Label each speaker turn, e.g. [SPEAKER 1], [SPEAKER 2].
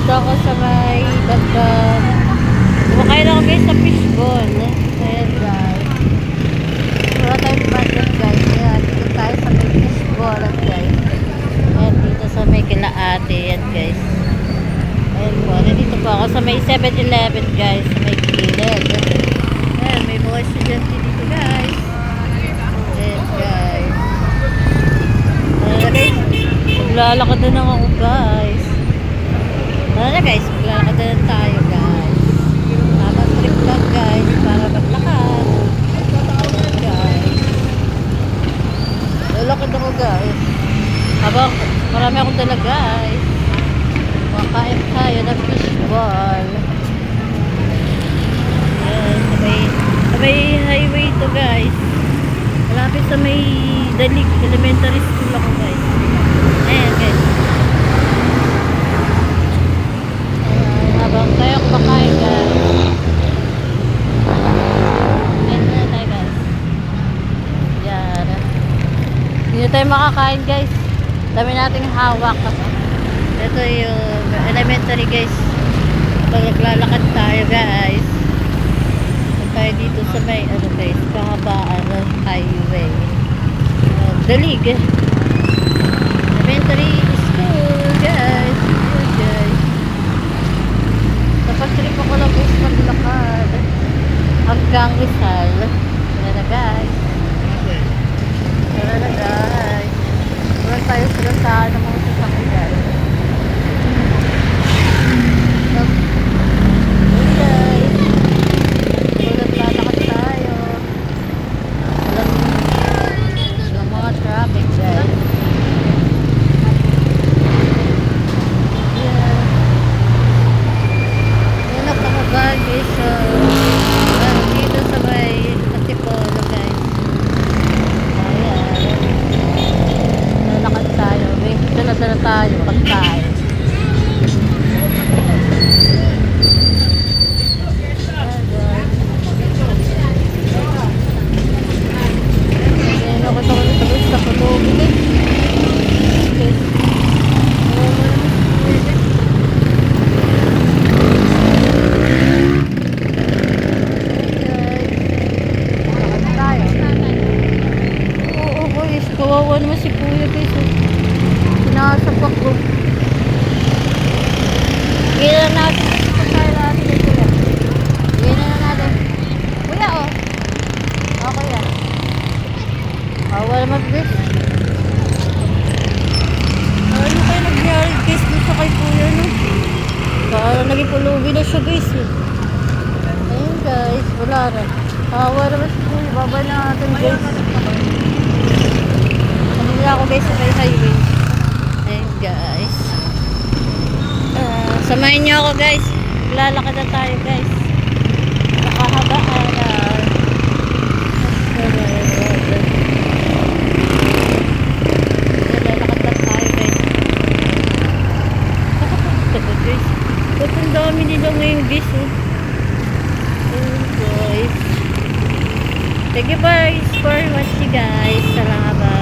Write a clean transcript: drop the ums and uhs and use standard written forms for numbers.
[SPEAKER 1] Dito ako sa may dagdag. Kumakay na ako guys sa fishball. Ayan guys. Wala tayong budget guys. Ayan, dito tayo sa may fishball guys. Ayan, dito sa may kila ate. Ayan guys. Ayan po. Dito po ako sa may 7-Eleven guys. Sa may gilid. Ayan, may mga estudyante dito guys. Ayan guys. Ayan guys. Maglalakad na lang ako guys. Tara na guys, maglalakad na tayo guys. Tamang trip lang guys para maglakad. Guys. Lalakad ako guys. Habang marami akong dala guys. Makain tayo ng fishball. Ayan, sa may highway to guys. Malapit sa may Dalig Elementary School ako guys. Ayan guys. Habang tayo kumakain guys. Ayan na tayo guys. Yan. Hindi tayo makakain guys. Dami nating hawak. Ito yung elementary guys. Pag naglalakad tayo guys. Tayo dito sa may ano guys, kahabaan ng highway. Dalig. Elementary school guys. Ayan guys. Napag-trip ako lang guys maglakad hanggang Rizal. Tara na guys. Tara na guys. Wala tayo silantaan ng mga sasakyan. Guys. Walang lalakad tayo. Walang mga traffic guys. Guys, so dito sa may Antipolo guys. Ayan. Lalakad tayo. May dala-dala tayo pagkain. Ayan ako ito sa pulubi guys. Kawawa naman si kuya guys. Sinasapak ko. Gila natin. Pagkain natin kay kuya. Gila na natin. Kuya oh. Okay yan. Kawawa naman guys. Ano kayo nagyari guys dito kay kuya no? Parang naging pulubi na siya guys. Ayun guys. Wala na. Kawawa naman si kuya. Babay na natin guys. Ako guys sa may highway. Ayun guys. Samahin nyo ako guys. Lalakad na tayo guys. Nakahabaan na. Lalakad na tayo guys. Nakapagod guys. Ba't ang dami nila ngayon guys oh. Ayun guys. Thank you guys for watching guys. Salamat.